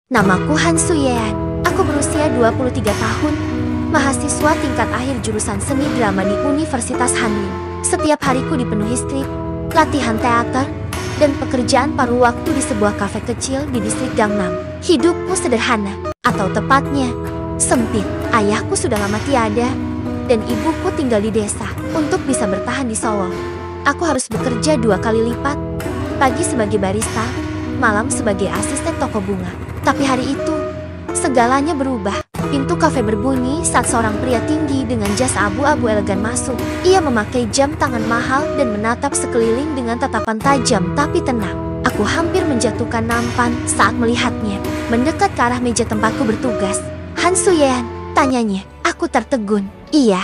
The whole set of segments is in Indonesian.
Namaku Han Suyean. Aku berusia 23 tahun. Mahasiswa tingkat akhir jurusan seni drama di Universitas Hanyang. Setiap hariku dipenuhi skrip, latihan teater, dan pekerjaan paruh waktu di sebuah kafe kecil di distrik Gangnam. Hidupku sederhana, atau tepatnya, sempit. Ayahku sudah lama tiada, dan ibuku tinggal di desa. Untuk bisa bertahan di Seoul, aku harus bekerja 2 kali lipat, pagi sebagai barista, malam sebagai asisten toko bunga. Tapi hari itu, segalanya berubah. Pintu kafe berbunyi saat seorang pria tinggi dengan jas abu-abu elegan masuk. Ia memakai jam tangan mahal dan menatap sekeliling dengan tatapan tajam tapi tenang. Aku hampir menjatuhkan nampan saat melihatnya. Mendekat ke arah meja tempatku bertugas. Han Suyean, tanyanya. Aku tertegun. Iya,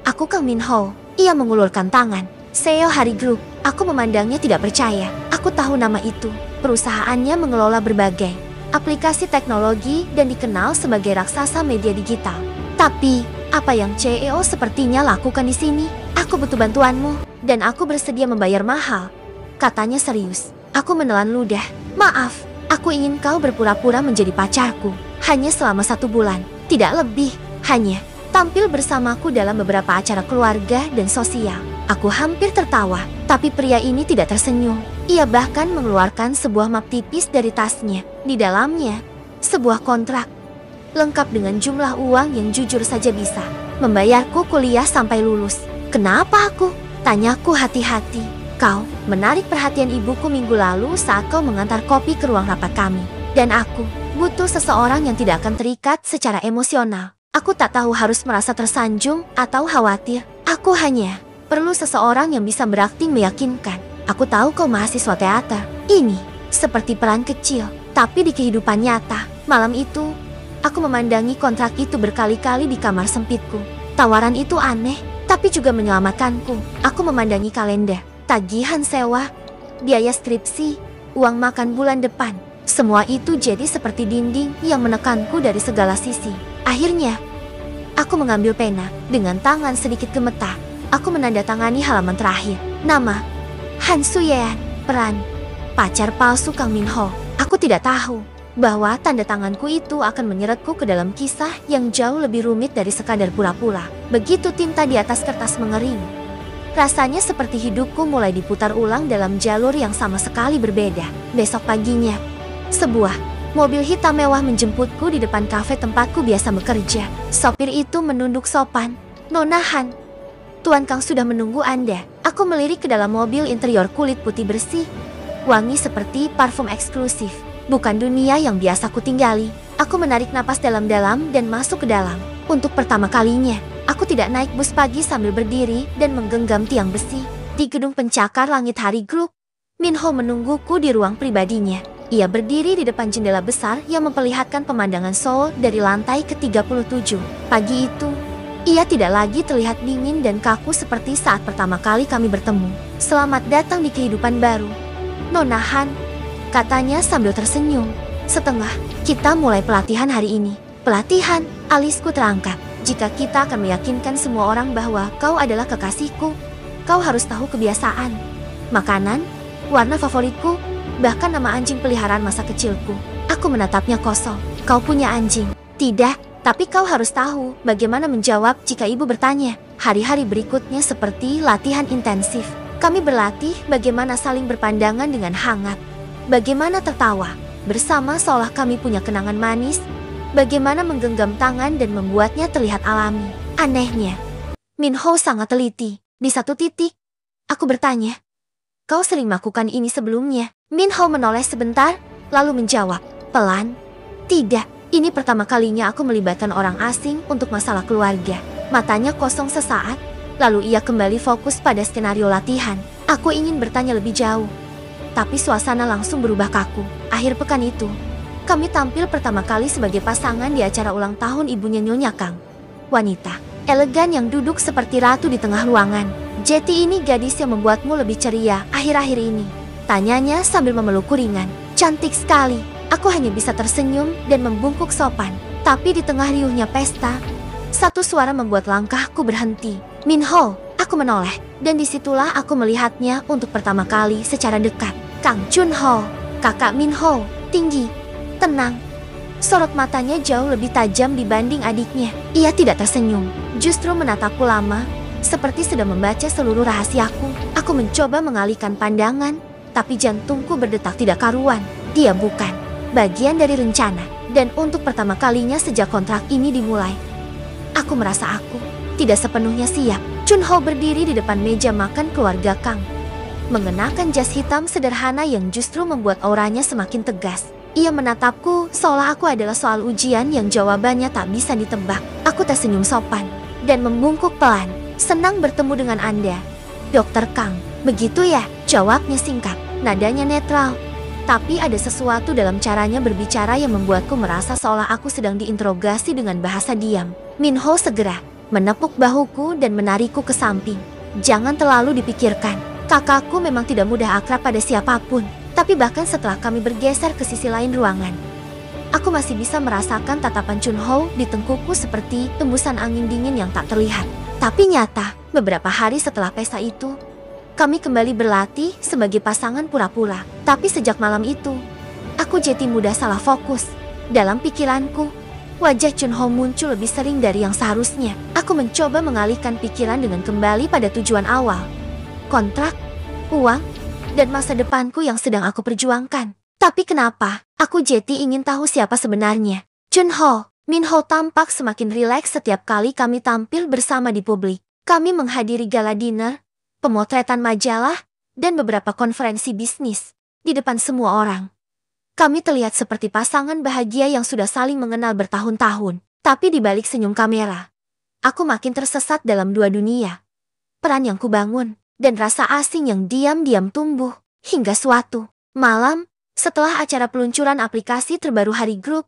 aku Kang Min Ho. Ia mengulurkan tangan. CEO Hari Group. Aku memandangnya tidak percaya. Aku tahu nama itu. Perusahaannya mengelola berbagai aplikasi teknologi dan dikenal sebagai raksasa media digital. Tapi, apa yang CEO sepertinya lakukan di sini? Aku butuh bantuanmu, dan aku bersedia membayar mahal. Katanya serius. Aku menelan ludah. Maaf, aku ingin kau berpura-pura menjadi pacarku. Hanya selama 1 bulan, tidak lebih. Hanya tampil bersamaku dalam beberapa acara keluarga dan sosial. Aku hampir tertawa, tapi pria ini tidak tersenyum. Ia bahkan mengeluarkan sebuah map tipis dari tasnya. Di dalamnya, sebuah kontrak, lengkap dengan jumlah uang yang jujur saja bisa membayarku kuliah sampai lulus. Kenapa aku? Tanyaku hati-hati. Kau menarik perhatian ibuku minggu lalu saat kau mengantar kopi ke ruang rapat kami. Dan aku butuh seseorang yang tidak akan terikat secara emosional. Aku tak tahu harus merasa tersanjung atau khawatir. Aku hanya perlu seseorang yang bisa berakting meyakinkan. Aku tahu kau mahasiswa teater. Ini seperti peran kecil, tapi di kehidupan nyata. Malam itu, aku memandangi kontrak itu berkali-kali di kamar sempitku. Tawaran itu aneh, tapi juga menyelamatkanku. Aku memandangi kalender, tagihan sewa, biaya skripsi, uang makan bulan depan. Semua itu jadi seperti dinding yang menekanku dari segala sisi. Akhirnya, aku mengambil pena. Dengan tangan sedikit gemetar, aku menandatangani halaman terakhir. Nama, Han Suyean. Peran, pacar palsu Kang Min Ho. Aku tidak tahu bahwa tanda tanganku itu akan menyeretku ke dalam kisah yang jauh lebih rumit dari sekadar pura-pura. Begitu tinta di atas kertas mengering, rasanya seperti hidupku mulai diputar ulang dalam jalur yang sama sekali berbeda. Besok paginya, sebuah mobil hitam mewah menjemputku di depan kafe tempatku biasa bekerja. Sopir itu menunduk sopan. Nona Han, Tuan Kang sudah menunggu Anda. Aku melirik ke dalam mobil interior kulit putih bersih, wangi seperti parfum eksklusif. Bukan dunia yang biasa ku tinggali. Aku menarik napas dalam-dalam dan masuk ke dalam. Untuk pertama kalinya, aku tidak naik bus pagi sambil berdiri dan menggenggam tiang besi. Di gedung pencakar langit Hari Group, Min Ho menungguku di ruang pribadinya. Ia berdiri di depan jendela besar yang memperlihatkan pemandangan Seoul dari lantai ke-37. Pagi itu, ia tidak lagi terlihat dingin dan kaku seperti saat pertama kali kami bertemu. Selamat datang di kehidupan baru, Nona Han, katanya sambil tersenyum. Kita mulai pelatihan hari ini. Pelatihan? Alisku terangkat. Jika kita akan meyakinkan semua orang bahwa kau adalah kekasihku, kau harus tahu kebiasaan, makanan, warna favoritku, bahkan nama anjing peliharaan masa kecilku. Aku menatapnya kosong. Kau punya anjing? Tidak. Tapi kau harus tahu bagaimana menjawab jika ibu bertanya. Hari-hari berikutnya seperti latihan intensif. Kami berlatih bagaimana saling berpandangan dengan hangat. Bagaimana tertawa bersama seolah kami punya kenangan manis. Bagaimana menggenggam tangan dan membuatnya terlihat alami. Anehnya, Min Ho sangat teliti. Di satu titik, aku bertanya, kau sering melakukan ini sebelumnya? Min Ho menoleh sebentar, lalu menjawab, pelan, tidak. Ini pertama kalinya aku melibatkan orang asing untuk masalah keluarga. Matanya kosong sesaat, lalu ia kembali fokus pada skenario latihan. Aku ingin bertanya lebih jauh, tapi suasana langsung berubah kaku. Akhir pekan itu, kami tampil pertama kali sebagai pasangan di acara ulang tahun ibunya Nyonya Kang. Wanita elegan yang duduk seperti ratu di tengah ruangan. Jeti ini gadis yang membuatmu lebih ceria akhir-akhir ini? Tanyanya sambil memelukku ringan. Cantik sekali. Aku hanya bisa tersenyum dan membungkuk sopan. Tapi di tengah riuhnya pesta, satu suara membuat langkahku berhenti. Min Ho, aku menoleh. Dan disitulah aku melihatnya untuk pertama kali secara dekat. Kang Chun Ho, kakak Min Ho, tinggi, tenang, Sorot matanya jauh lebih tajam dibanding adiknya. Ia tidak tersenyum, justru menatapku lama, seperti sedang membaca seluruh rahasiaku. Aku mencoba mengalihkan pandangan, tapi jantungku berdetak tidak karuan. Dia bukan bagian dari rencana. Dan untuk pertama kalinya sejak kontrak ini dimulai, aku merasa aku tidak sepenuhnya siap. Chunho berdiri di depan meja makan keluarga Kang, mengenakan jas hitam sederhana yang justru membuat auranya semakin tegas. Ia menatapku seolah aku adalah soal ujian yang jawabannya tak bisa ditebak. Aku tersenyum sopan dan membungkuk pelan. Senang bertemu dengan Anda, Dokter Kang. Begitu ya? Jawabnya singkat, nadanya netral. Tapi ada sesuatu dalam caranya berbicara yang membuatku merasa seolah aku sedang diinterogasi dengan bahasa diam. Minho segera menepuk bahuku dan menarikku ke samping. Jangan terlalu dipikirkan. Kakakku memang tidak mudah akrab pada siapapun. Tapi bahkan setelah kami bergeser ke sisi lain ruangan, aku masih bisa merasakan tatapan Chunho di tengkukku seperti tembusan angin dingin yang tak terlihat. Tapi nyata, beberapa hari setelah pesta itu, kami kembali berlatih sebagai pasangan pura-pura. Tapi sejak malam itu, aku jadi mudah salah fokus. Dalam pikiranku, wajah Chunho muncul lebih sering dari yang seharusnya. Aku mencoba mengalihkan pikiran dengan kembali pada tujuan awal. Kontrak, uang, dan masa depanku yang sedang aku perjuangkan. Tapi kenapa aku jadi ingin tahu siapa sebenarnya Chunho? Minho tampak semakin rileks setiap kali kami tampil bersama di publik. Kami menghadiri gala dinner, pemotretan majalah, dan beberapa konferensi bisnis. Di depan semua orang, kami terlihat seperti pasangan bahagia yang sudah saling mengenal bertahun-tahun. Tapi di balik senyum kamera, aku makin tersesat dalam dua dunia. Peran yang kubangun, dan rasa asing yang diam-diam tumbuh. Hingga suatu malam, setelah acara peluncuran aplikasi terbaru Hari Group,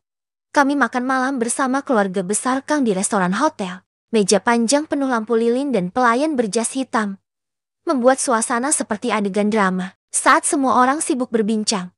kami makan malam bersama keluarga besar Kang di restoran hotel. Meja panjang penuh lampu lilin dan pelayan berjas hitam membuat suasana seperti adegan drama. Saat semua orang sibuk berbincang,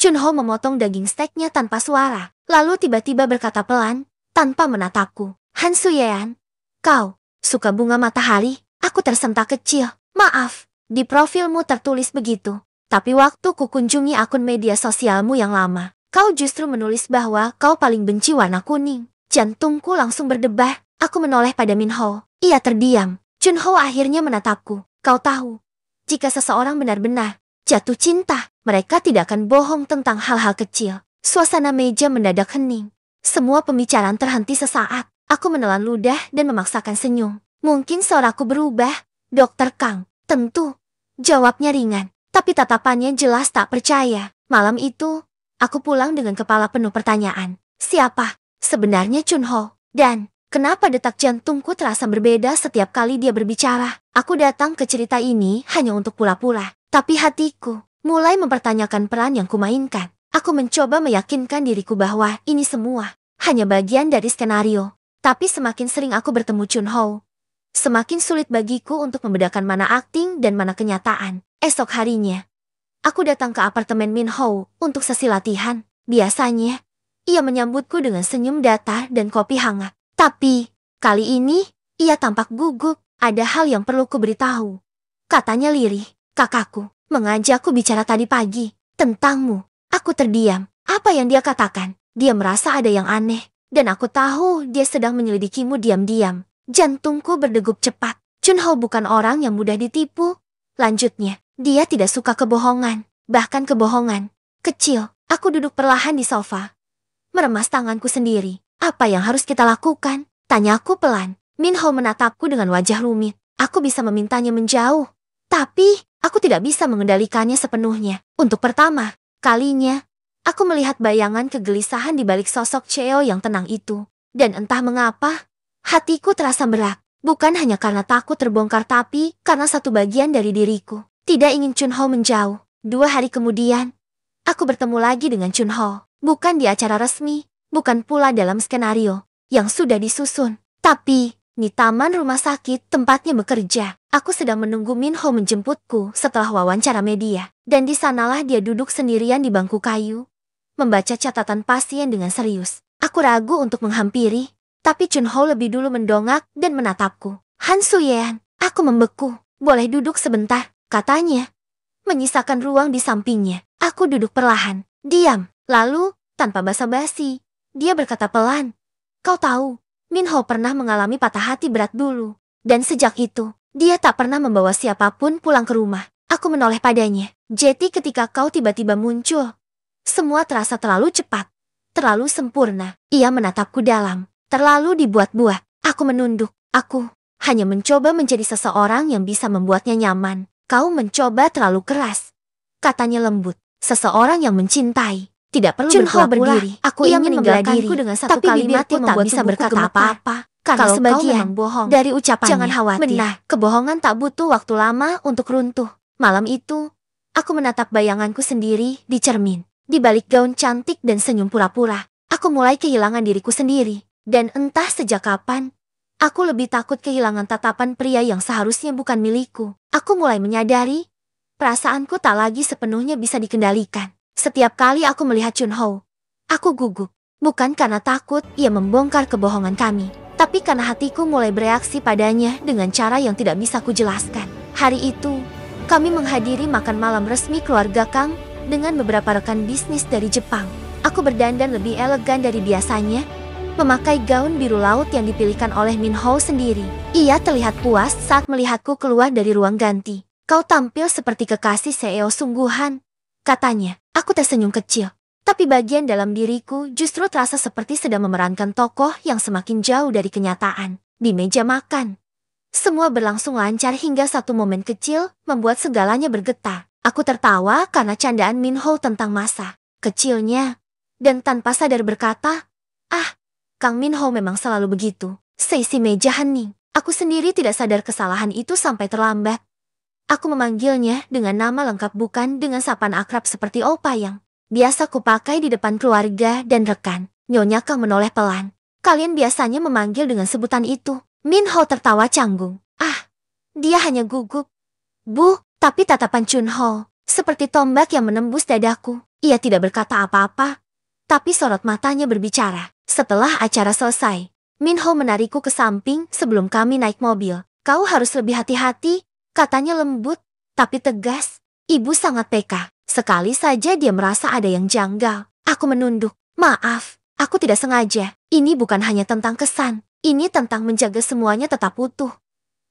Chunho memotong daging steaknya tanpa suara, lalu tiba-tiba berkata pelan, tanpa menatapku, "Han Suyean, kau suka bunga matahari?" Aku tersentak kecil. "Maaf, di profilmu tertulis begitu. Tapi waktu kukunjungi akun media sosialmu yang lama, kau justru menulis bahwa kau paling benci warna kuning." Jantungku langsung berdebar. Aku menoleh pada Minho. Ia terdiam. Chunho akhirnya menatapku. "Kau tahu, jika seseorang benar-benar jatuh cinta, mereka tidak akan bohong tentang hal-hal kecil." Suasana meja mendadak hening. Semua pembicaraan terhenti sesaat. Aku menelan ludah dan memaksakan senyum. "Mungkin suaraku berubah, Dokter Kang." "Tentu," jawabnya ringan. Tapi tatapannya jelas tak percaya. Malam itu, aku pulang dengan kepala penuh pertanyaan. Siapa sebenarnya Chunho? Dan kenapa detak jantungku terasa berbeda setiap kali dia berbicara? Aku datang ke cerita ini hanya untuk pura-pura. Tapi hatiku mulai mempertanyakan peran yang kumainkan. Aku mencoba meyakinkan diriku bahwa ini semua hanya bagian dari skenario. Tapi semakin sering aku bertemu Chunho, semakin sulit bagiku untuk membedakan mana akting dan mana kenyataan. Esok harinya, aku datang ke apartemen Minho untuk sesi latihan. Biasanya, ia menyambutku dengan senyum datar dan kopi hangat. Tapi, kali ini, ia tampak gugup. "Ada hal yang perlu kuberitahu," katanya lirih. "Kakakku mengajakku bicara tadi pagi tentangmu." Aku terdiam. Apa yang dia katakan? Dia merasa ada yang aneh. Dan aku tahu dia sedang menyelidikimu diam-diam. Jantungku berdegup cepat. Chunho bukan orang yang mudah ditipu. Lanjutnya, dia tidak suka kebohongan. Bahkan kebohongan kecil. Aku duduk perlahan di sofa, meremas tanganku sendiri. "Apa yang harus kita lakukan?" tanyaku pelan. Minho menatapku dengan wajah rumit. Aku bisa memintanya menjauh, tapi aku tidak bisa mengendalikannya sepenuhnya. Untuk pertama kalinya, aku melihat bayangan kegelisahan di balik sosok Cheo yang tenang itu. Dan entah mengapa, hatiku terasa berat. Bukan hanya karena takut terbongkar, tapi karena satu bagian dari diriku tidak ingin Chunho menjauh. 2 hari kemudian, aku bertemu lagi dengan Chunho. Bukan di acara resmi, bukan pula dalam skenario yang sudah disusun, tapi di taman rumah sakit tempatnya bekerja. Aku sedang menunggu Minho menjemputku setelah wawancara media. Dan di sanalah dia duduk sendirian di bangku kayu, membaca catatan pasien dengan serius. Aku ragu untuk menghampiri, tapi Chunho lebih dulu mendongak dan menatapku. "Han Suyean," aku membeku. "Boleh duduk sebentar," katanya, menyisakan ruang di sampingnya. Aku duduk perlahan, diam. Lalu, tanpa basa-basi, Dia berkata pelan. Kau tahu, Minho pernah mengalami patah hati berat dulu. Dan sejak itu, dia tak pernah membawa siapapun pulang ke rumah. Aku menoleh padanya. Jetty, ketika kau tiba-tiba muncul, semua terasa terlalu cepat, terlalu sempurna. Ia menatapku dalam. Terlalu dibuat-buat. Aku menunduk. Aku hanya mencoba menjadi seseorang yang bisa membuatnya nyaman. Kau mencoba terlalu keras, katanya lembut. Seseorang yang mencintai tidak perlu berpura-pura. Aku ingin meninggalkanku dengan satu kalimat yang tak bisa berkata apa-apa. Karena sebagian bohong dari ucapannya. Jangan khawatir. Benar, kebohongan tak butuh waktu lama untuk runtuh. Malam itu, aku menatap bayanganku sendiri di cermin. Di balik gaun cantik dan senyum pura-pura, aku mulai kehilangan diriku sendiri. Dan entah sejak kapan, aku lebih takut kehilangan tatapan pria yang seharusnya bukan milikku. Aku mulai menyadari, perasaanku tak lagi sepenuhnya bisa dikendalikan. Setiap kali aku melihat Chunho, aku gugup. Bukan karena takut ia membongkar kebohongan kami, tapi karena hatiku mulai bereaksi padanya dengan cara yang tidak bisa kujelaskan. Hari itu, kami menghadiri makan malam resmi keluarga Kang dengan beberapa rekan bisnis dari Jepang. Aku berdandan lebih elegan dari biasanya, memakai gaun biru laut yang dipilihkan oleh Minho sendiri. Ia terlihat puas saat melihatku keluar dari ruang ganti. Kau tampil seperti kekasih CEO sungguhan, katanya. Aku tersenyum kecil, tapi bagian dalam diriku justru terasa seperti sedang memerankan tokoh yang semakin jauh dari kenyataan. Di meja makan, semua berlangsung lancar hingga satu momen kecil membuat segalanya bergetar. Aku tertawa karena candaan Minho tentang masa kecilnya, dan tanpa sadar berkata, "Ah, Kang Minho memang selalu begitu." Seisi meja hening. Aku sendiri tidak sadar kesalahan itu sampai terlambat. Aku memanggilnya dengan nama lengkap, bukan dengan sapaan akrab seperti Opa yang biasa kupakai di depan keluarga dan rekan. Nyonya Kang menoleh pelan. Kalian biasanya memanggil dengan sebutan itu. Minho tertawa canggung. Ah, dia hanya gugup. Bu, tapi tatapan Chunho seperti tombak yang menembus dadaku. Ia tidak berkata apa-apa, tapi sorot matanya berbicara. Setelah acara selesai, Minho menarikku ke samping sebelum kami naik mobil. Kau harus lebih hati-hati, katanya lembut, tapi tegas. Ibu sangat peka. Sekali saja dia merasa ada yang janggal. Aku menunduk. Maaf, aku tidak sengaja. Ini bukan hanya tentang kesan. Ini tentang menjaga semuanya tetap utuh.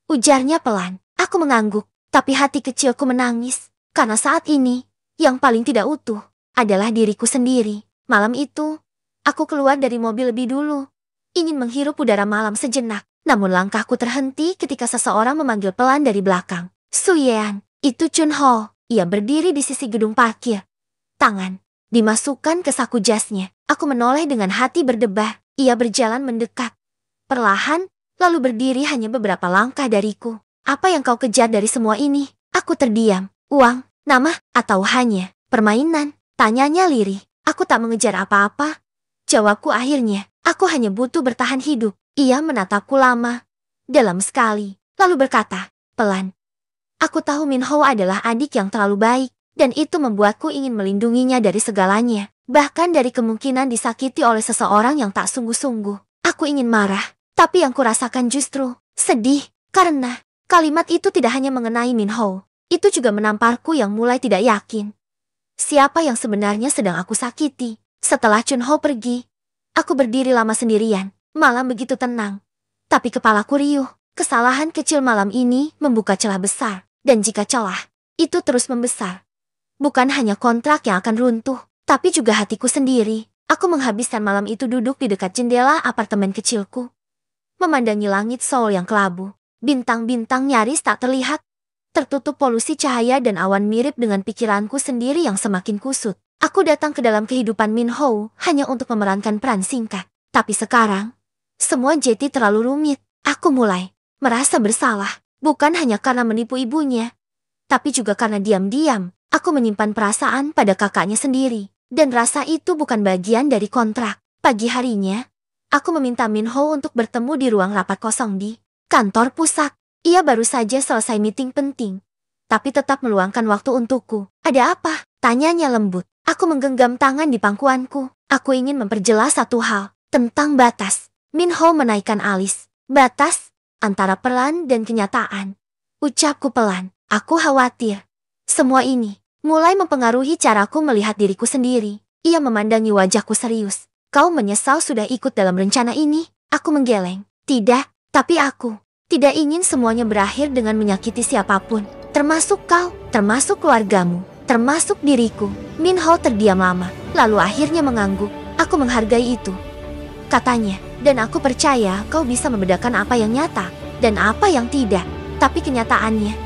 Ujarnya pelan. Aku mengangguk, tapi hati kecilku menangis. Karena saat ini, yang paling tidak utuh adalah diriku sendiri. Malam itu, aku keluar dari mobil lebih dulu, ingin menghirup udara malam sejenak. Namun langkahku terhenti ketika seseorang memanggil pelan dari belakang. Suyean, itu Chunho. Ia berdiri di sisi gedung parkir. Tangan dimasukkan ke saku jasnya. Aku menoleh dengan hati berdebar. Ia berjalan mendekat, perlahan, lalu berdiri hanya beberapa langkah dariku. Apa yang kau kejar dari semua ini? Aku terdiam. Uang, nama, atau hanya permainan? Tanyanya lirih. Aku tak mengejar apa-apa. Jawabku akhirnya, aku hanya butuh bertahan hidup. Ia menatapku lama, dalam sekali, lalu berkata, pelan. Aku tahu Minho adalah adik yang terlalu baik, dan itu membuatku ingin melindunginya dari segalanya, bahkan dari kemungkinan disakiti oleh seseorang yang tak sungguh-sungguh. Aku ingin marah, tapi yang kurasakan justru sedih, karena kalimat itu tidak hanya mengenai Minho, itu juga menamparku yang mulai tidak yakin. Siapa yang sebenarnya sedang aku sakiti? Setelah Chunho pergi, aku berdiri lama sendirian. Malam begitu tenang, tapi kepalaku riuh. Kesalahan kecil malam ini membuka celah besar, dan jika celah itu terus membesar, bukan hanya kontrak yang akan runtuh, tapi juga hatiku sendiri. Aku menghabiskan malam itu duduk di dekat jendela apartemen kecilku, memandangi langit Seoul yang kelabu. Bintang-bintang nyaris tak terlihat, tertutup polusi cahaya dan awan mirip dengan pikiranku sendiri yang semakin kusut. Aku datang ke dalam kehidupan Minho hanya untuk memerankan peran singkat, tapi sekarang semua jadi terlalu rumit. Aku mulai merasa bersalah, bukan hanya karena menipu ibunya, tapi juga karena diam-diam aku menyimpan perasaan pada kakaknya sendiri. Dan rasa itu bukan bagian dari kontrak. Pagi harinya, aku meminta Minho untuk bertemu di ruang rapat kosong di kantor pusat. Ia baru saja selesai meeting penting, tapi tetap meluangkan waktu untukku. Ada apa? Tanyanya lembut. Aku menggenggam tangan di pangkuanku. Aku ingin memperjelas satu hal tentang batas. Minho menaikkan alis. Batas antara pelan dan kenyataan. Ucapku pelan. Aku khawatir semua ini mulai mempengaruhi caraku melihat diriku sendiri. Ia memandangi wajahku serius. Kau menyesal sudah ikut dalam rencana ini? Aku menggeleng. Tidak, tapi aku tidak ingin semuanya berakhir dengan menyakiti siapapun. Termasuk kau, termasuk keluargamu, termasuk diriku. Min Ho terdiam lama, lalu akhirnya mengangguk. Aku menghargai itu, katanya. Dan aku percaya kau bisa membedakan apa yang nyata dan apa yang tidak. Tapi kenyataannya,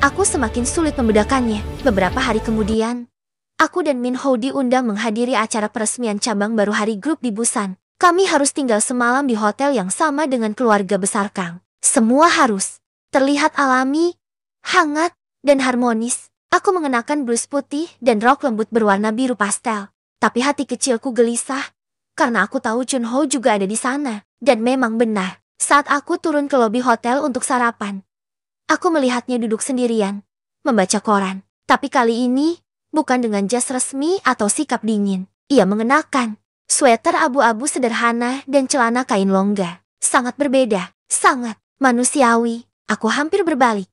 aku semakin sulit membedakannya. Beberapa hari kemudian, aku dan Min Ho diundang menghadiri acara peresmian cabang baru hari grup di Busan. Kami harus tinggal semalam di hotel yang sama dengan keluarga besar Kang. Semua harus terlihat alami, hangat, dan harmonis. Aku mengenakan blus putih dan rok lembut berwarna biru pastel. Tapi hati kecilku gelisah, karena aku tahu Chun Ho juga ada di sana. Dan memang benar, saat aku turun ke lobi hotel untuk sarapan, aku melihatnya duduk sendirian, membaca koran. Tapi kali ini, bukan dengan jas resmi atau sikap dingin. Ia mengenakan sweater abu-abu sederhana dan celana kain longgar. Sangat berbeda, sangat manusiawi. Aku hampir berbalik,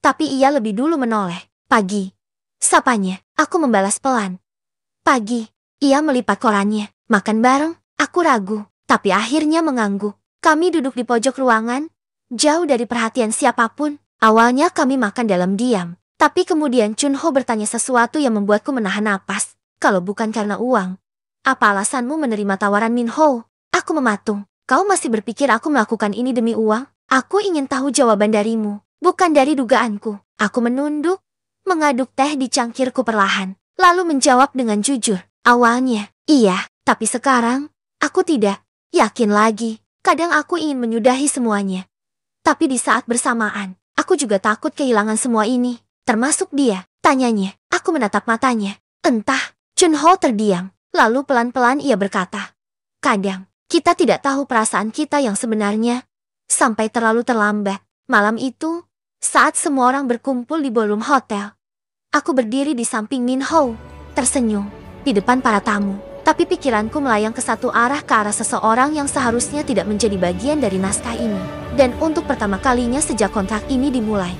tapi ia lebih dulu menoleh. Pagi, sapanya. Aku membalas pelan. Pagi. Ia melipat korannya. Makan bareng? Aku ragu, tapi akhirnya mengangguk. Kami duduk di pojok ruangan, jauh dari perhatian siapapun. Awalnya kami makan dalam diam, tapi kemudian Chun Ho bertanya sesuatu yang membuatku menahan napas. Kalau bukan karena uang, apa alasanmu menerima tawaran Min Ho? Aku mematung. Kau masih berpikir aku melakukan ini demi uang? Aku ingin tahu jawaban darimu, bukan dari dugaanku. Aku menunduk, mengaduk teh di cangkirku perlahan, lalu menjawab dengan jujur. Awalnya, iya, tapi sekarang, aku tidak yakin lagi. Kadang aku ingin menyudahi semuanya. Tapi di saat bersamaan, aku juga takut kehilangan semua ini, termasuk dia. Tanyanya, aku menatap matanya. Entah. Chun Ho terdiam. Lalu pelan-pelan ia berkata, kadang, kita tidak tahu perasaan kita yang sebenarnya, sampai terlalu terlambat. Malam itu, saat semua orang berkumpul di ballroom hotel, aku berdiri di samping Min Ho, tersenyum, di depan para tamu. Tapi pikiranku melayang ke satu arah, ke arah seseorang yang seharusnya tidak menjadi bagian dari naskah ini. Dan untuk pertama kalinya sejak kontrak ini dimulai,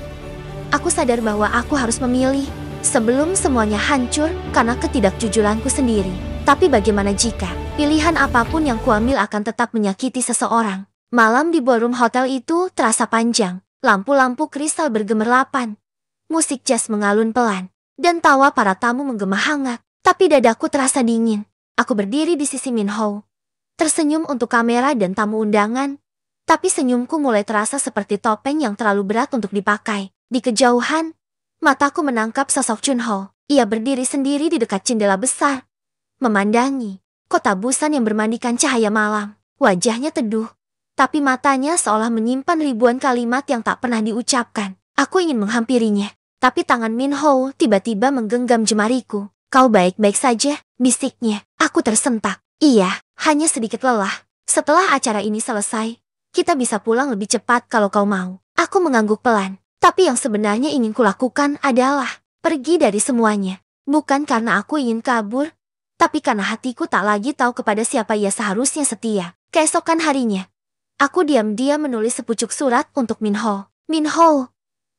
aku sadar bahwa aku harus memilih, sebelum semuanya hancur karena ketidakjujuranku sendiri. Tapi bagaimana jika pilihan apapun yang kuambil akan tetap menyakiti seseorang? Malam di ballroom hotel itu terasa panjang. Lampu-lampu kristal bergemerlapan. Musik jazz mengalun pelan. Dan tawa para tamu menggema hangat. Tapi dadaku terasa dingin. Aku berdiri di sisi Min Ho, tersenyum untuk kamera dan tamu undangan. Tapi senyumku mulai terasa seperti topeng yang terlalu berat untuk dipakai. Di kejauhan, mataku menangkap sosok Chun Ho. Ia berdiri sendiri di dekat jendela besar, memandangi kota Busan yang bermandikan cahaya malam. Wajahnya teduh, tapi matanya seolah menyimpan ribuan kalimat yang tak pernah diucapkan. Aku ingin menghampirinya, tapi tangan Min Ho tiba-tiba menggenggam jemariku. Kau baik-baik saja, bisiknya. Aku tersentak. Iya, hanya sedikit lelah. Setelah acara ini selesai, kita bisa pulang lebih cepat kalau kau mau. Aku mengangguk pelan. Tapi yang sebenarnya ingin kulakukan adalah pergi dari semuanya. Bukan karena aku ingin kabur, tapi karena hatiku tak lagi tahu kepada siapa ia seharusnya setia. Keesokan harinya, aku diam-diam menulis sepucuk surat untuk Min Ho. Min Ho,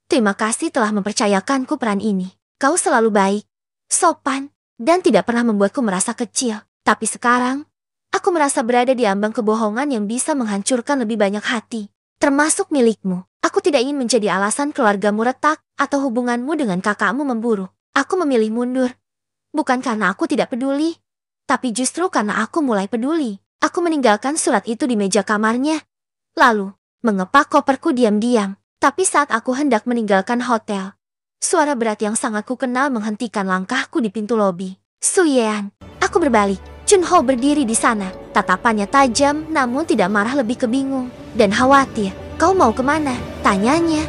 terima kasih telah mempercayakanku peran ini. Kau selalu baik, sopan, dan tidak pernah membuatku merasa kecil. Tapi sekarang, aku merasa berada di ambang kebohongan yang bisa menghancurkan lebih banyak hati, termasuk milikmu. Aku tidak ingin menjadi alasan keluargamu retak atau hubunganmu dengan kakakmu memburuk. Aku memilih mundur, bukan karena aku tidak peduli, tapi justru karena aku mulai peduli. Aku meninggalkan surat itu di meja kamarnya, lalu mengepak koperku diam-diam. Tapi saat aku hendak meninggalkan hotel, suara berat yang sangat kukenal menghentikan langkahku di pintu lobi. Su Yean. Aku berbalik. Chun Ho berdiri di sana. Tatapannya tajam namun tidak marah, lebih kebingung dan khawatir. Kau mau kemana? Tanyanya.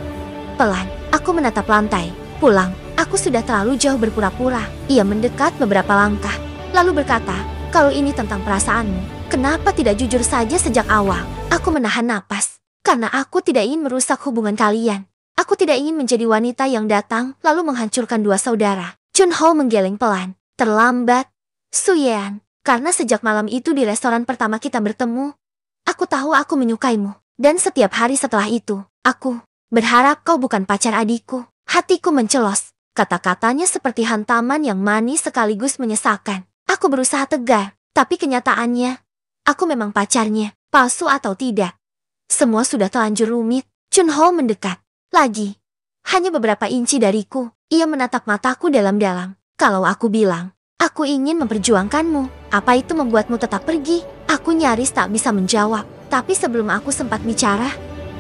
Pelan, aku menatap lantai. Pulang. Aku sudah terlalu jauh berpura-pura. Ia mendekat beberapa langkah, lalu berkata, kalau ini tentang perasaanmu, kenapa tidak jujur saja sejak awal? Aku menahan napas, karena aku tidak ingin merusak hubungan kalian. Aku tidak ingin menjadi wanita yang datang lalu menghancurkan dua saudara. Chun Ho menggeleng pelan. Terlambat, Su Yean. Karena sejak malam itu di restoran pertama kita bertemu, aku tahu aku menyukaimu. Dan setiap hari setelah itu, aku berharap kau bukan pacar adikku. Hatiku mencelos. Kata-katanya seperti hantaman yang manis sekaligus menyesakan. Aku berusaha tegar, tapi kenyataannya, Aku memang pacarnya, palsu atau tidak. Semua sudah terlanjur rumit. Chunho mendekat. Lagi. Hanya beberapa inci dariku. Ia menatap mataku dalam-dalam. Kalau aku bilang, aku ingin memperjuangkanmu, apa itu membuatmu tetap pergi? Aku nyaris tak bisa menjawab. Tapi sebelum aku sempat bicara,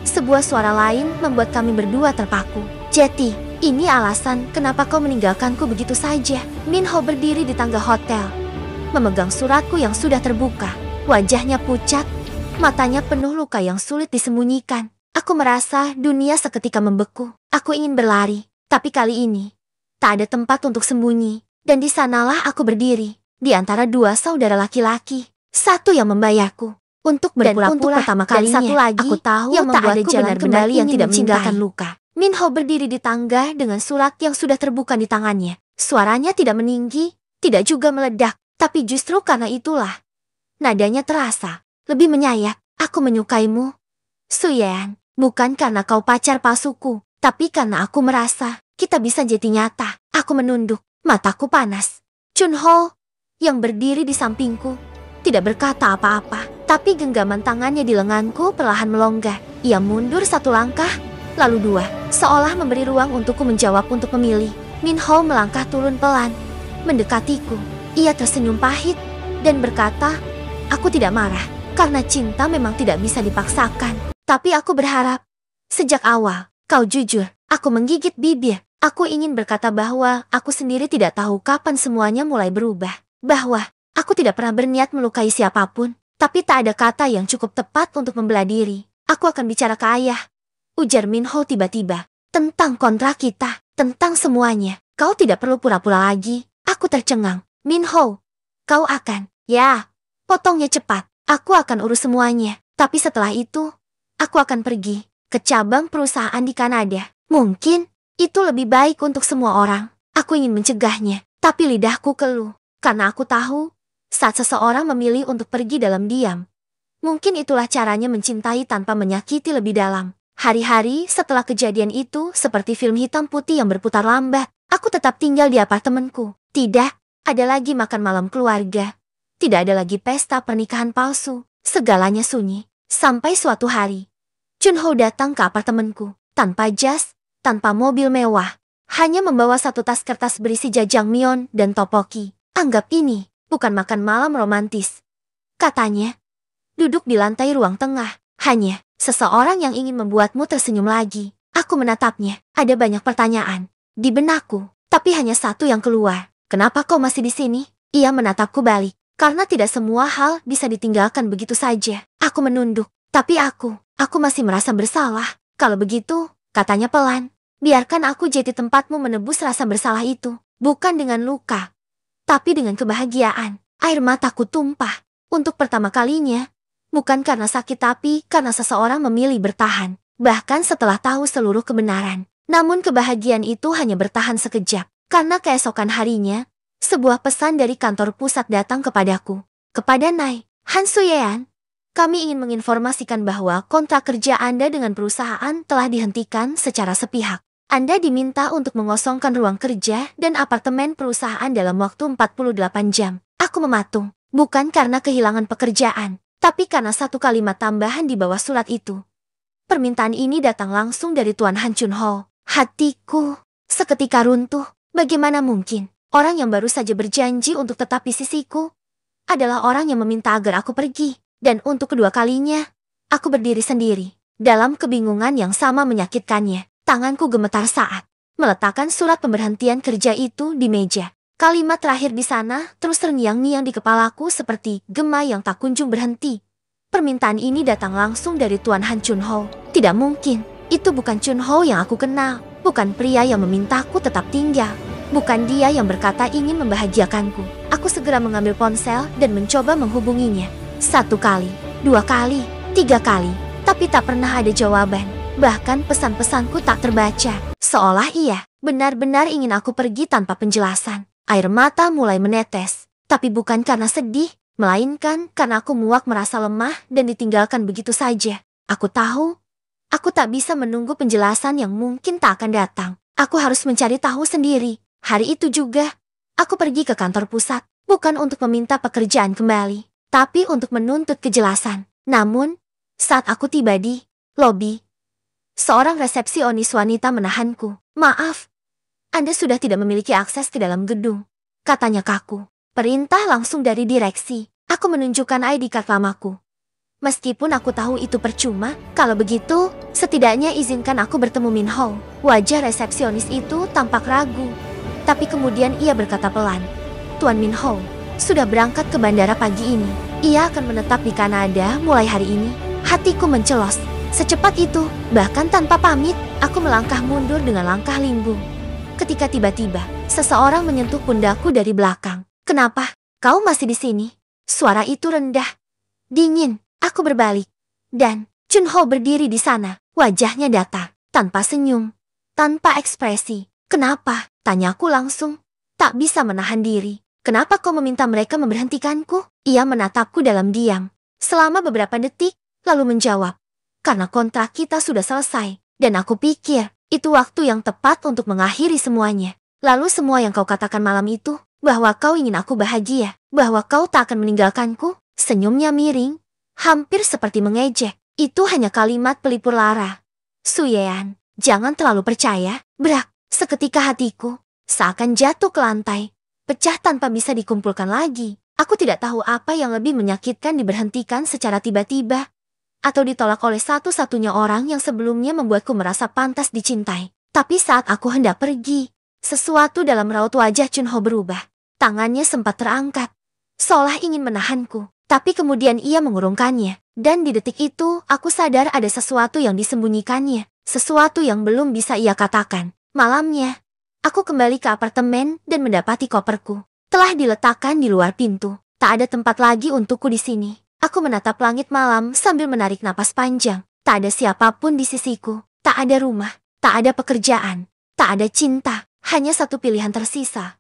sebuah suara lain membuat kami berdua terpaku. Jetty, ini alasan kenapa kau meninggalkanku begitu saja. Minho berdiri di tangga hotel, memegang suratku yang sudah terbuka. Wajahnya pucat, matanya penuh luka yang sulit disembunyikan. Aku merasa dunia seketika membeku. Aku ingin berlari, tapi kali ini tak ada tempat untuk sembunyi. Dan di sanalah aku berdiri, di antara dua saudara laki-laki. Satu yang membayarku untuk berpura-pura pertama kalinya. Satu lagi aku tahu yang membuatku benar-benar yang tidak meninggalkan luka. Minho berdiri di tangga dengan surat yang sudah terbuka di tangannya. Suaranya tidak meninggi, tidak juga meledak, tapi justru karena itulah nadanya terasa lebih menyayat. Aku menyukaimu, Suyean, bukan karena kau pacar palsuku, tapi karena aku merasa kita bisa jadi nyata. Aku menunduk, mataku panas. Chunho yang berdiri di sampingku tidak berkata apa-apa, tapi genggaman tangannya di lenganku perlahan melonggar. Ia mundur satu langkah, lalu dua, seolah memberi ruang untukku menjawab untuk memilih. Minho melangkah turun pelan, mendekatiku. Ia tersenyum pahit dan berkata, aku tidak marah, karena cinta memang tidak bisa dipaksakan. Tapi aku berharap, sejak awal, kau jujur. Aku menggigit bibir. Aku ingin berkata bahwa aku sendiri tidak tahu kapan semuanya mulai berubah. Bahwa aku tidak pernah berniat melukai siapapun. Tapi tak ada kata yang cukup tepat untuk membela diri. Aku akan bicara ke ayah, ujar Minho tiba-tiba. Tentang kontrak kita, tentang semuanya. Kau tidak perlu pura-pura lagi. Aku tercengang. Minho, kau akan... Ya, potongnya cepat. Aku akan urus semuanya. Tapi setelah itu, aku akan pergi ke cabang perusahaan di Kanada. Mungkin itu lebih baik untuk semua orang. Aku ingin mencegahnya, tapi lidahku keluh. Karena aku tahu, saat seseorang memilih untuk pergi dalam diam, mungkin itulah caranya mencintai tanpa menyakiti lebih dalam. Hari-hari setelah kejadian itu seperti film hitam putih yang berputar lambat. Aku tetap tinggal di apartemenku. Tidak ada lagi makan malam keluarga. Tidak ada lagi pesta pernikahan palsu. Segalanya sunyi. Sampai suatu hari, Chunho datang ke apartemenku. Tanpa jas, tanpa mobil mewah. Hanya membawa satu tas kertas berisi jajangmyeon dan tteokbokki. Anggap ini bukan makan malam romantis, katanya. Duduk di lantai ruang tengah. Hanya seseorang yang ingin membuatmu tersenyum lagi. Aku menatapnya. Ada banyak pertanyaan di benakku, tapi hanya satu yang keluar. Kenapa kau masih di sini? Ia menatapku balik. Karena tidak semua hal bisa ditinggalkan begitu saja. Aku menunduk. Tapi aku masih merasa bersalah. Kalau begitu, katanya pelan, biarkan aku jadi tempatmu menebus rasa bersalah itu. Bukan dengan luka, tapi dengan kebahagiaan. Air mataku tumpah. Untuk pertama kalinya, bukan karena sakit tapi karena seseorang memilih bertahan. Bahkan setelah tahu seluruh kebenaran. Namun kebahagiaan itu hanya bertahan sekejap. Karena keesokan harinya, sebuah pesan dari kantor pusat datang kepadaku. Kepada Nai, Han Suyean, kami ingin menginformasikan bahwa kontrak kerja Anda dengan perusahaan telah dihentikan secara sepihak. Anda diminta untuk mengosongkan ruang kerja dan apartemen perusahaan dalam waktu 48 jam. Aku mematung, bukan karena kehilangan pekerjaan, tapi karena satu kalimat tambahan di bawah surat itu. Permintaan ini datang langsung dari Tuan Han Chunho. Hatiku seketika runtuh. Bagaimana mungkin orang yang baru saja berjanji untuk tetap di sisiku adalah orang yang meminta agar aku pergi. Dan untuk kedua kalinya, aku berdiri sendiri. Dalam kebingungan yang sama menyakitkannya, tanganku gemetar saat meletakkan surat pemberhentian kerja itu di meja. Kalimat terakhir di sana terus terngiang-ngiang di kepalaku seperti gema yang tak kunjung berhenti. Permintaan ini datang langsung dari Tuan Han Chunho. Tidak mungkin, itu bukan Chunho yang aku kenal. Bukan pria yang memintaku tetap tinggal. Bukan dia yang berkata ingin membahagiakanku. Aku segera mengambil ponsel dan mencoba menghubunginya. 1 kali, 2 kali, 3 kali, tapi tak pernah ada jawaban. Bahkan pesan-pesanku tak terbaca. Seolah ia benar-benar ingin aku pergi tanpa penjelasan. Air mata mulai menetes, tapi bukan karena sedih, melainkan karena aku muak merasa lemah dan ditinggalkan begitu saja. Aku tahu, aku tak bisa menunggu penjelasan yang mungkin tak akan datang. Aku harus mencari tahu sendiri. Hari itu juga, aku pergi ke kantor pusat, bukan untuk meminta pekerjaan kembali, tapi untuk menuntut kejelasan. Namun, saat aku tiba di lobi, seorang resepsionis wanita menahanku. "Maaf, Anda sudah tidak memiliki akses ke dalam gedung," katanya kaku. "Perintah langsung dari direksi." Aku menunjukkan ID card lamaku. Meskipun aku tahu itu percuma, kalau begitu, setidaknya izinkan aku bertemu Min Ho. Wajah resepsionis itu tampak ragu. Tapi kemudian ia berkata pelan, "Tuan Min Ho sudah berangkat ke bandara pagi ini. Ia akan menetap di Kanada mulai hari ini." Hatiku mencelos. Secepat itu, bahkan tanpa pamit, aku melangkah mundur dengan langkah limbung. Ketika tiba-tiba, seseorang menyentuh pundakku dari belakang. "Kenapa? Kau masih di sini?" Suara itu rendah, dingin. Aku berbalik, dan Chun Ho berdiri di sana. Wajahnya datar, tanpa senyum, tanpa ekspresi. "Kenapa?" tanyaku langsung. Tak bisa menahan diri. "Kenapa kau meminta mereka memberhentikanku?" Ia menatapku dalam diam selama beberapa detik, lalu menjawab, "Karena kontrak kita sudah selesai, dan aku pikir itu waktu yang tepat untuk mengakhiri semuanya." "Lalu semua yang kau katakan malam itu, bahwa kau ingin aku bahagia, bahwa kau tak akan meninggalkanku?" Senyumnya miring, hampir seperti mengejek. "Itu hanya kalimat pelipur lara, Su Yean. Jangan terlalu percaya." Brak, seketika hatiku seakan jatuh ke lantai, pecah tanpa bisa dikumpulkan lagi. Aku tidak tahu apa yang lebih menyakitkan, diberhentikan secara tiba-tiba, atau ditolak oleh satu-satunya orang yang sebelumnya membuatku merasa pantas dicintai. Tapi saat aku hendak pergi, sesuatu dalam raut wajah Chun Ho berubah. Tangannya sempat terangkat, seolah ingin menahanku. Tapi kemudian ia mengurungkannya. Dan di detik itu, aku sadar ada sesuatu yang disembunyikannya. Sesuatu yang belum bisa ia katakan. Malamnya, aku kembali ke apartemen dan mendapati koperku telah diletakkan di luar pintu. Tak ada tempat lagi untukku di sini. Aku menatap langit malam sambil menarik napas panjang. Tak ada siapapun di sisiku. Tak ada rumah. Tak ada pekerjaan. Tak ada cinta. Hanya satu pilihan tersisa.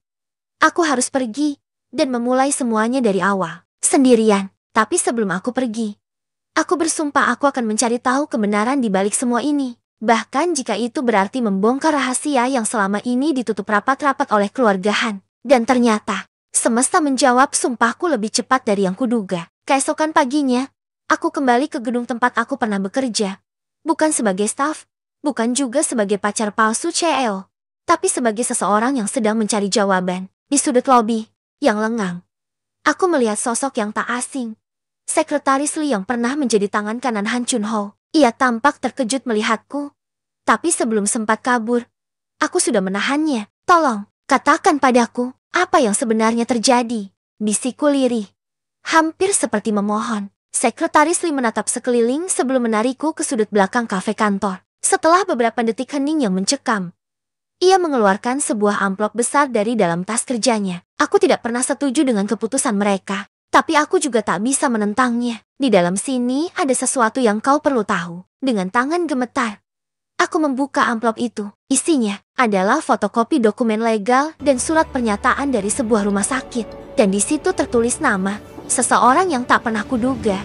Aku harus pergi dan memulai semuanya dari awal. Sendirian. Tapi sebelum aku pergi, aku bersumpah aku akan mencari tahu kebenaran di balik semua ini. Bahkan jika itu berarti membongkar rahasia yang selama ini ditutup rapat-rapat oleh keluarga Han. Dan ternyata, semesta menjawab sumpahku lebih cepat dari yang kuduga. Keesokan paginya, aku kembali ke gedung tempat aku pernah bekerja. Bukan sebagai staf, bukan juga sebagai pacar palsu CEO, tapi sebagai seseorang yang sedang mencari jawaban. Di sudut lobi yang lengang, aku melihat sosok yang tak asing. Sekretaris Lee yang pernah menjadi tangan kanan Han Chun Ho. Ia tampak terkejut melihatku. Tapi sebelum sempat kabur, aku sudah menahannya. "Tolong, katakan padaku, apa yang sebenarnya terjadi?" bisikku lirih. Hampir seperti memohon. Sekretaris Lee menatap sekeliling sebelum menarikku ke sudut belakang kafe kantor. Setelah beberapa detik hening yang mencekam, ia mengeluarkan sebuah amplop besar dari dalam tas kerjanya. Aku tidak pernah setuju dengan keputusan mereka, tapi aku juga tak bisa menentangnya. "Di dalam sini ada sesuatu yang kau perlu tahu." Dengan tangan gemetar, aku membuka amplop itu. Isinya adalah fotokopi dokumen legal dan surat pernyataan dari sebuah rumah sakit. Dan di situ tertulis nama seseorang yang tak pernah kuduga.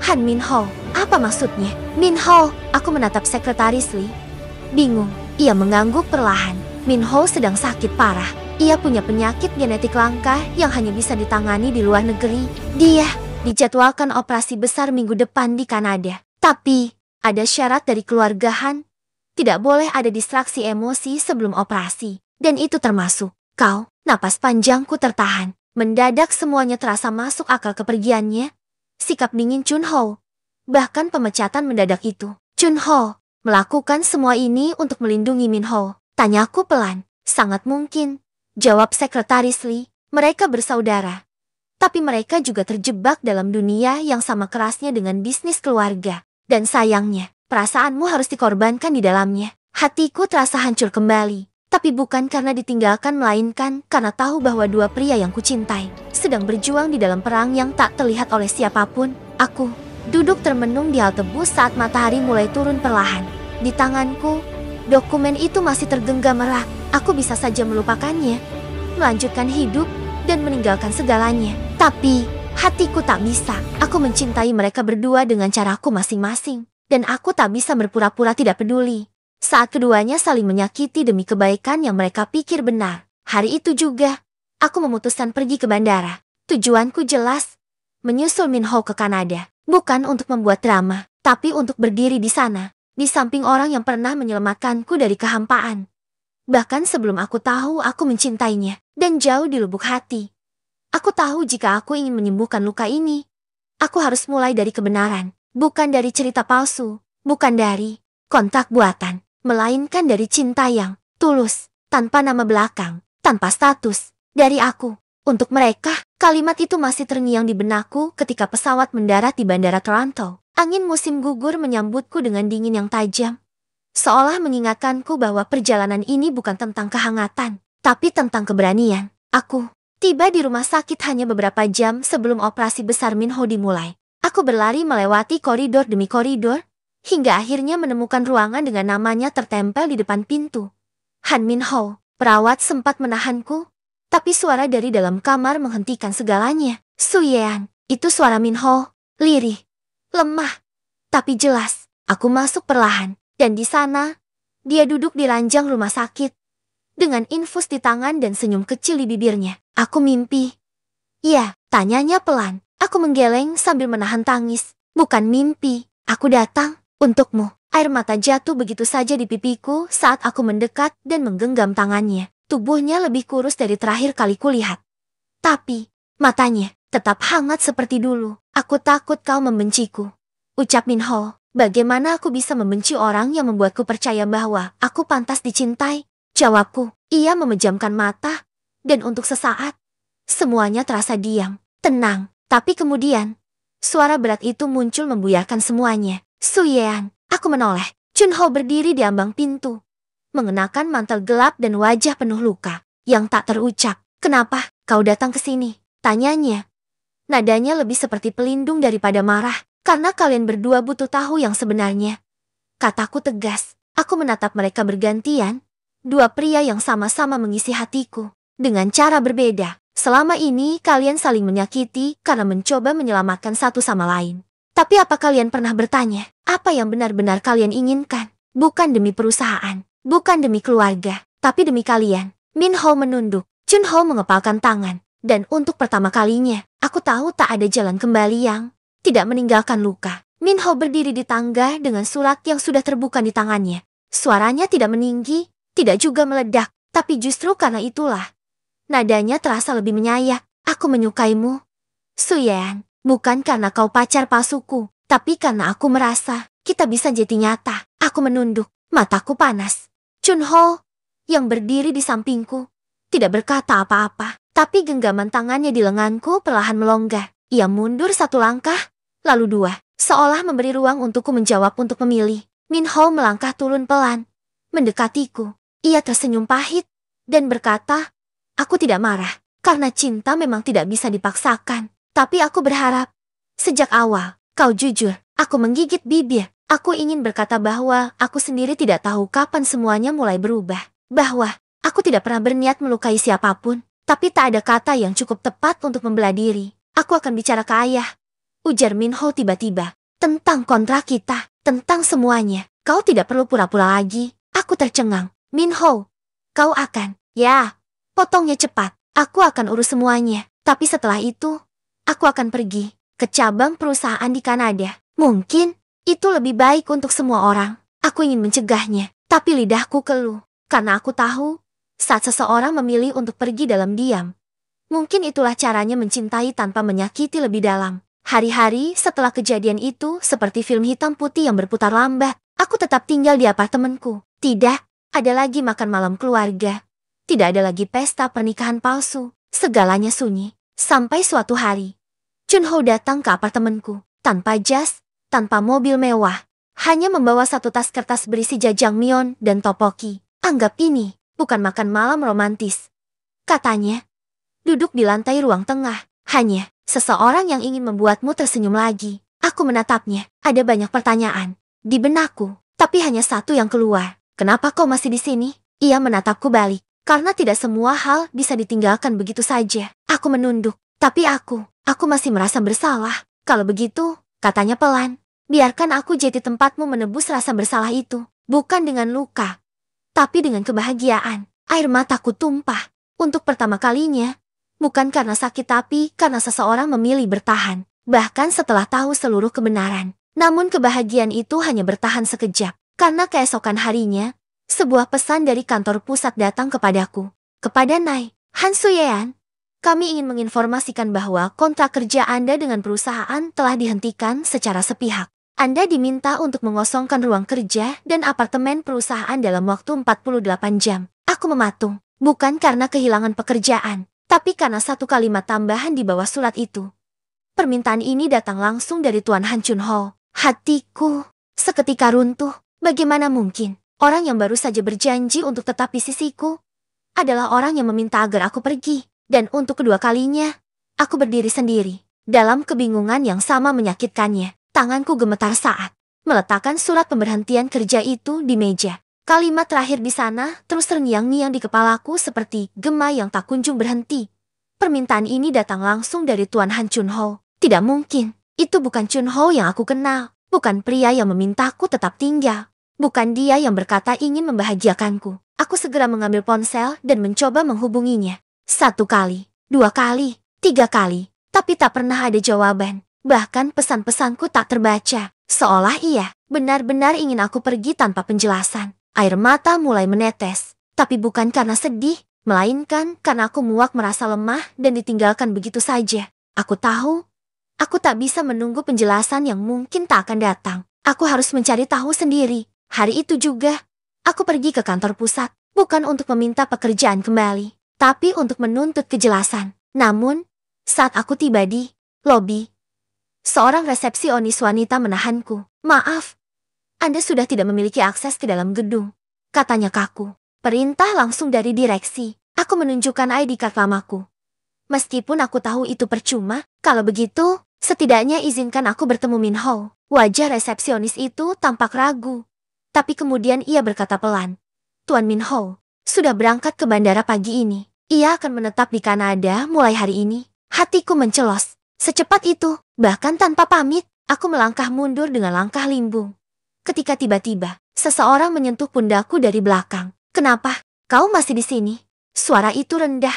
Han Min Ho. Apa maksudnya? Min Ho. Aku menatap sekretaris Lee. Bingung. Ia mengangguk perlahan. Min Ho sedang sakit parah. Ia punya penyakit genetik langka yang hanya bisa ditangani di luar negeri. Dia dijadwalkan operasi besar minggu depan di Kanada. Tapi, ada syarat dari keluarga Han. Tidak boleh ada distraksi emosi sebelum operasi. Dan itu termasuk kau. Napas panjangku tertahan. Mendadak semuanya terasa masuk akal kepergiannya. Sikap dingin Chun Ho. Bahkan pemecatan mendadak itu. Chun Ho melakukan semua ini untuk melindungi Min Ho. Tanyaku pelan. Sangat mungkin, jawab sekretaris Lee. Mereka bersaudara. Tapi mereka juga terjebak dalam dunia yang sama kerasnya dengan bisnis keluarga. Dan sayangnya, perasaanmu harus dikorbankan di dalamnya. Hatiku terasa hancur kembali. Tapi bukan karena ditinggalkan, melainkan karena tahu bahwa dua pria yang kucintai sedang berjuang di dalam perang yang tak terlihat oleh siapapun. Aku duduk termenung di halte bus saat matahari mulai turun perlahan. Di tanganku, dokumen itu masih tergenggam erat. Aku bisa saja melupakannya, melanjutkan hidup, dan meninggalkan segalanya. Tapi, hatiku tak bisa. Aku mencintai mereka berdua dengan caraku masing-masing. Dan aku tak bisa berpura-pura tidak peduli saat keduanya saling menyakiti demi kebaikan yang mereka pikir benar. Hari itu juga, aku memutuskan pergi ke bandara. Tujuanku jelas, menyusul Minho ke Kanada. Bukan untuk membuat drama, tapi untuk berdiri di sana, di samping orang yang pernah menyelamatkanku dari kehampaan. Bahkan sebelum aku tahu aku mencintainya, dan jauh di lubuk hati. Aku tahu jika aku ingin menyembuhkan luka ini, aku harus mulai dari kebenaran, bukan dari cerita palsu, bukan dari kontrak buatan, melainkan dari cinta yang tulus, tanpa nama belakang, tanpa status, dari aku. Untuk mereka, kalimat itu masih terngiang di benakku ketika pesawat mendarat di Bandara Toronto. Angin musim gugur menyambutku dengan dingin yang tajam, seolah mengingatkanku bahwa perjalanan ini bukan tentang kehangatan, tapi tentang keberanian. Aku tiba di rumah sakit hanya beberapa jam sebelum operasi besar Minho dimulai. Aku berlari melewati koridor demi koridor, hingga akhirnya menemukan ruangan dengan namanya tertempel di depan pintu. Han Minho, perawat sempat menahanku, tapi suara dari dalam kamar menghentikan segalanya. Su Yean, itu suara Minho, lirih, lemah, tapi jelas. Aku masuk perlahan, dan di sana, dia duduk di ranjang rumah sakit, dengan infus di tangan dan senyum kecil di bibirnya. Aku mimpi. Iya, tanyanya pelan. Aku menggeleng sambil menahan tangis. Bukan mimpi, aku datang untukmu. Air mata jatuh begitu saja di pipiku saat aku mendekat dan menggenggam tangannya. Tubuhnya lebih kurus dari terakhir kali kulihat. Tapi, matanya tetap hangat seperti dulu. Aku takut kau membenciku, ucap Minho. Bagaimana aku bisa membenci orang yang membuatku percaya bahwa aku pantas dicintai? Jawabku. Ia memejamkan mata, dan untuk sesaat, semuanya terasa diam, tenang. Tapi kemudian, suara berat itu muncul membuyarkan semuanya. Su Yean, aku menoleh. Chunho berdiri di ambang pintu, mengenakan mantel gelap dan wajah penuh luka, yang tak terucap. Kenapa kau datang ke sini? Tanyanya. Nadanya lebih seperti pelindung daripada marah. Karena kalian berdua butuh tahu yang sebenarnya. Kataku tegas. Aku menatap mereka bergantian. Dua pria yang sama-sama mengisi hatiku. Dengan cara berbeda. Selama ini kalian saling menyakiti karena mencoba menyelamatkan satu sama lain. Tapi apa kalian pernah bertanya? Apa yang benar-benar kalian inginkan? Bukan demi perusahaan. Bukan demi keluarga. Tapi demi kalian. Minho menunduk. Chunho mengepalkan tangan. Dan untuk pertama kalinya, aku tahu tak ada jalan kembali yang tidak meninggalkan luka. Minho berdiri di tangga dengan surat yang sudah terbuka di tangannya. Suaranya tidak meninggi, tidak juga meledak. Tapi justru karena itulah, nadanya terasa lebih menyayak. Aku menyukaimu, Su Yean. Bukan karena kau pacar palsuku, tapi karena aku merasa kita bisa jadi nyata. Aku menunduk, mataku panas. Chunho, yang berdiri di sampingku, tidak berkata apa-apa. Tapi genggaman tangannya di lenganku perlahan melonggar. Ia mundur satu langkah, lalu dua, seolah memberi ruang untukku menjawab untuk memilih. Minho melangkah turun pelan, mendekatiku. Ia tersenyum pahit, dan berkata, aku tidak marah, karena cinta memang tidak bisa dipaksakan. Tapi aku berharap, sejak awal, kau jujur. Aku menggigit bibir. Aku ingin berkata bahwa aku sendiri tidak tahu kapan semuanya mulai berubah. Bahwa aku tidak pernah berniat melukai siapapun. Tapi tak ada kata yang cukup tepat untuk membela diri. Aku akan bicara ke ayah, ujar Minho tiba-tiba. Tentang kontrak kita, tentang semuanya. Kau tidak perlu pura-pura lagi. Aku tercengang. Minho, kau akan, ya, potongnya cepat. Aku akan urus semuanya. Tapi setelah itu, aku akan pergi ke cabang perusahaan di Kanada. Mungkin itu lebih baik untuk semua orang. Aku ingin mencegahnya, tapi lidahku keluh. Karena aku tahu, saat seseorang memilih untuk pergi dalam diam, mungkin itulah caranya mencintai tanpa menyakiti lebih dalam. Hari-hari setelah kejadian itu seperti film hitam putih yang berputar lambat. Aku tetap tinggal di apartemenku. Tidak ada lagi makan malam keluarga. Tidak ada lagi pesta pernikahan palsu. Segalanya sunyi. Sampai suatu hari, Chunho datang ke apartemenku. Tanpa jas, tanpa mobil mewah. Hanya membawa satu tas kertas berisi jajangmyeon dan tteokbokki. Anggap ini bukan makan malam romantis, katanya. Duduk di lantai ruang tengah. Hanya seseorang yang ingin membuatmu tersenyum lagi. Aku menatapnya. Ada banyak pertanyaan di benakku, tapi hanya satu yang keluar. Kenapa kau masih di sini? Ia menatapku balik. Karena tidak semua hal bisa ditinggalkan begitu saja. Aku menunduk. Tapi aku masih merasa bersalah. Kalau begitu, katanya pelan, biarkan aku jadi tempatmu menebus rasa bersalah itu. Bukan dengan luka, tapi dengan kebahagiaan. Air mataku tumpah. Untuk pertama kalinya, bukan karena sakit tapi karena seseorang memilih bertahan. bahkan setelah tahu seluruh kebenaran. Namun kebahagiaan itu hanya bertahan sekejap, karena keesokan harinya, sebuah pesan dari kantor pusat datang kepadaku. Kepada Nai, Han Suyean, kami ingin menginformasikan bahwa kontrak kerja Anda dengan perusahaan telah dihentikan secara sepihak. Anda diminta untuk mengosongkan ruang kerja dan apartemen perusahaan dalam waktu 48 jam. Aku mematung, bukan karena kehilangan pekerjaan, tapi karena satu kalimat tambahan di bawah surat itu. Permintaan ini datang langsung dari Tuan Han Chunho. Hatiku seketika runtuh. Bagaimana mungkin orang yang baru saja berjanji untuk tetap di sisiku adalah orang yang meminta agar aku pergi. Dan untuk kedua kalinya, aku berdiri sendiri. Dalam kebingungan yang sama menyakitkannya, tanganku gemetar saat meletakkan surat pemberhentian kerja itu di meja. Kalimat terakhir di sana terus terngiang-ngiang di kepalaku seperti gema yang tak kunjung berhenti. Permintaan ini datang langsung dari Tuan Han Chunho. Tidak mungkin, itu bukan Chunho yang aku kenal. Bukan pria yang memintaku tetap tinggal. Bukan dia yang berkata ingin membahagiakanku. Aku segera mengambil ponsel dan mencoba menghubunginya. 1 kali, 2 kali, 3 kali, tapi tak pernah ada jawaban. Bahkan pesan-pesanku tak terbaca, seolah ia benar-benar ingin aku pergi tanpa penjelasan. Air mata mulai menetes, tapi bukan karena sedih, melainkan karena aku muak merasa lemah dan ditinggalkan begitu saja. Aku tahu, aku tak bisa menunggu penjelasan yang mungkin tak akan datang. Aku harus mencari tahu sendiri. Hari itu juga, aku pergi ke kantor pusat, bukan untuk meminta pekerjaan kembali, tapi untuk menuntut kejelasan. Namun, saat aku tiba di lobi, seorang resepsionis wanita menahanku. Maaf, Anda sudah tidak memiliki akses ke dalam gedung, katanya kaku. Perintah langsung dari direksi. Aku menunjukkan ID card lamaku. Meskipun aku tahu itu percuma, kalau begitu, setidaknya izinkan aku bertemu Min Ho. Wajah resepsionis itu tampak ragu. Tapi kemudian ia berkata pelan, Tuan Min Ho sudah berangkat ke bandara pagi ini. Ia akan menetap di Kanada mulai hari ini. Hatiku mencelos. Secepat itu, bahkan tanpa pamit, aku melangkah mundur dengan langkah limbung. Ketika tiba-tiba, seseorang menyentuh pundakku dari belakang. Kenapa? Kau masih di sini? Suara itu rendah,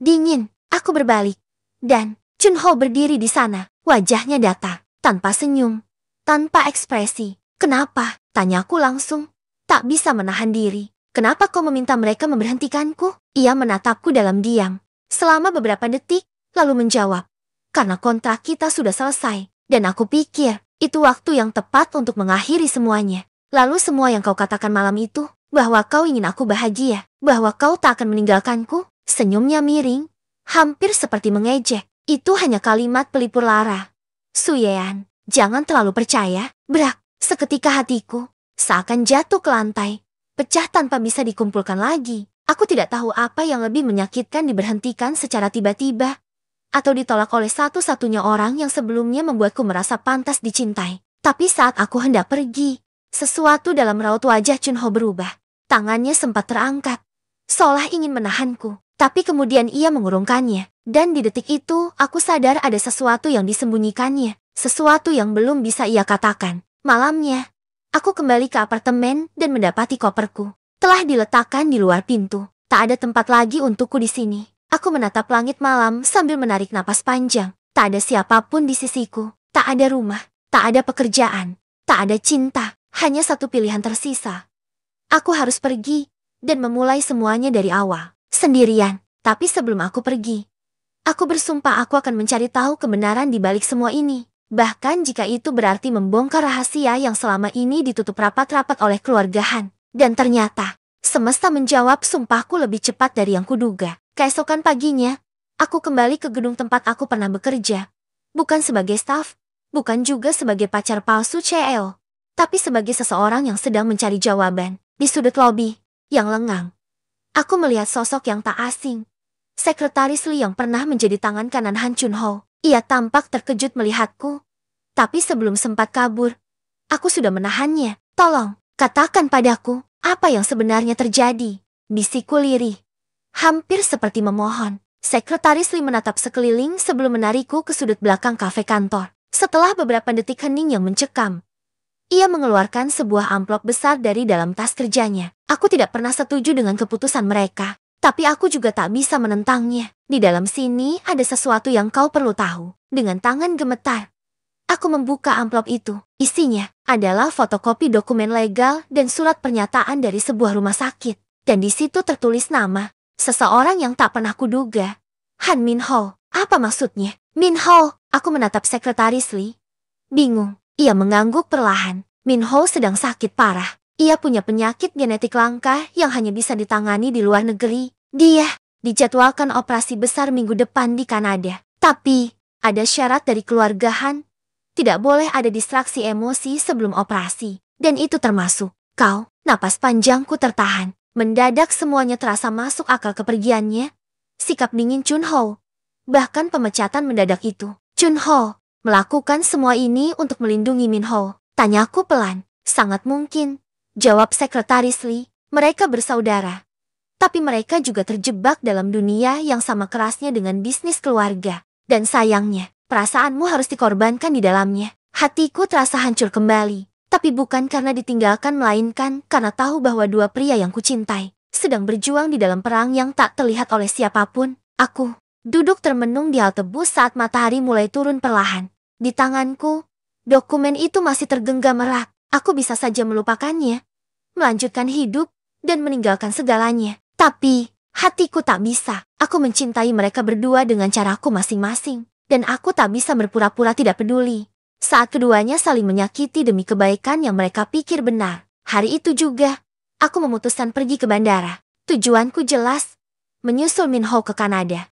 dingin. Aku berbalik. Dan Chunho berdiri di sana. Wajahnya datar, tanpa senyum, tanpa ekspresi. Kenapa? Tanyaku langsung. Tak bisa menahan diri. Kenapa kau meminta mereka memberhentikanku? Ia menatapku dalam diam. Selama beberapa detik, lalu menjawab. Karena kontrak kita sudah selesai. Dan aku pikir, itu waktu yang tepat untuk mengakhiri semuanya. Lalu semua yang kau katakan malam itu, bahwa kau ingin aku bahagia, bahwa kau tak akan meninggalkanku, senyumnya miring, hampir seperti mengejek. Itu hanya kalimat pelipur lara. Suyean, jangan terlalu percaya. Brak, seketika hatiku seakan jatuh ke lantai. Pecah tanpa bisa dikumpulkan lagi. Aku tidak tahu apa yang lebih menyakitkan, diberhentikan secara tiba-tiba, atau ditolak oleh satu-satunya orang yang sebelumnya membuatku merasa pantas dicintai. Tapi saat aku hendak pergi, sesuatu dalam raut wajah Chunho berubah. Tangannya sempat terangkat, seolah ingin menahanku. Tapi kemudian ia mengurungkannya. Dan di detik itu, aku sadar ada sesuatu yang disembunyikannya. Sesuatu yang belum bisa ia katakan. Malamnya, aku kembali ke apartemen dan mendapati koperku telah diletakkan di luar pintu. Tak ada tempat lagi untukku di sini. Aku menatap langit malam sambil menarik napas panjang. Tak ada siapapun di sisiku. Tak ada rumah. Tak ada pekerjaan. Tak ada cinta. Hanya satu pilihan tersisa. Aku harus pergi dan memulai semuanya dari awal. Sendirian. Tapi sebelum aku pergi, aku bersumpah aku akan mencari tahu kebenaran di balik semua ini. Bahkan jika itu berarti membongkar rahasia yang selama ini ditutup rapat-rapat oleh keluarga Han. Dan ternyata, semesta menjawab sumpahku lebih cepat dari yang kuduga. Keesokan paginya, aku kembali ke gedung tempat aku pernah bekerja. Bukan sebagai staf, bukan juga sebagai pacar palsu CEO, tapi sebagai seseorang yang sedang mencari jawaban. Di sudut lobi, yang lengang, aku melihat sosok yang tak asing. Sekretaris Lee yang pernah menjadi tangan kanan Han Chunho. Ia tampak terkejut melihatku. Tapi sebelum sempat kabur, aku sudah menahannya. Tolong, katakan padaku, apa yang sebenarnya terjadi? Bisikku lirih. Hampir seperti memohon. Sekretaris Lee menatap sekeliling sebelum menarikku ke sudut belakang kafe kantor. Setelah beberapa detik hening yang mencekam, ia mengeluarkan sebuah amplop besar dari dalam tas kerjanya. Aku tidak pernah setuju dengan keputusan mereka. Tapi aku juga tak bisa menentangnya. Di dalam sini ada sesuatu yang kau perlu tahu. Dengan tangan gemetar, aku membuka amplop itu. Isinya adalah fotokopi dokumen legal dan surat pernyataan dari sebuah rumah sakit. Dan di situ tertulis nama seseorang yang tak pernah kuduga. Han Minho. Apa maksudnya? Minho. Aku menatap sekretaris Lee. Bingung. Ia mengangguk perlahan. Minho sedang sakit parah. Ia punya penyakit genetik langka yang hanya bisa ditangani di luar negeri. Dia dijadwalkan operasi besar minggu depan di Kanada. Tapi ada syarat dari keluarga Han. Tidak boleh ada distraksi emosi sebelum operasi. Dan itu termasuk kau. Napas panjangku tertahan. Mendadak semuanya terasa masuk akal kepergiannya. Sikap dingin Chun Ho. Bahkan pemecatan mendadak itu. Chun Ho melakukan semua ini untuk melindungi Min Ho. Tanyaku pelan. Sangat mungkin. Jawab sekretaris Lee. Mereka bersaudara. Tapi mereka juga terjebak dalam dunia yang sama kerasnya dengan bisnis keluarga. Dan sayangnya, perasaanmu harus dikorbankan di dalamnya. Hatiku terasa hancur kembali. Tapi bukan karena ditinggalkan melainkan karena tahu bahwa dua pria yang kucintai sedang berjuang di dalam perang yang tak terlihat oleh siapapun. Aku duduk termenung di halte bus saat matahari mulai turun perlahan. Di tanganku, dokumen itu masih tergenggam erat. Aku bisa saja melupakannya, melanjutkan hidup, dan meninggalkan segalanya. Tapi hatiku tak bisa. Aku mencintai mereka berdua dengan caraku masing-masing. Dan aku tak bisa berpura-pura tidak peduli saat keduanya saling menyakiti demi kebaikan yang mereka pikir benar. Hari itu juga, aku memutuskan pergi ke bandara. Tujuanku jelas, menyusul Min Ho ke Kanada.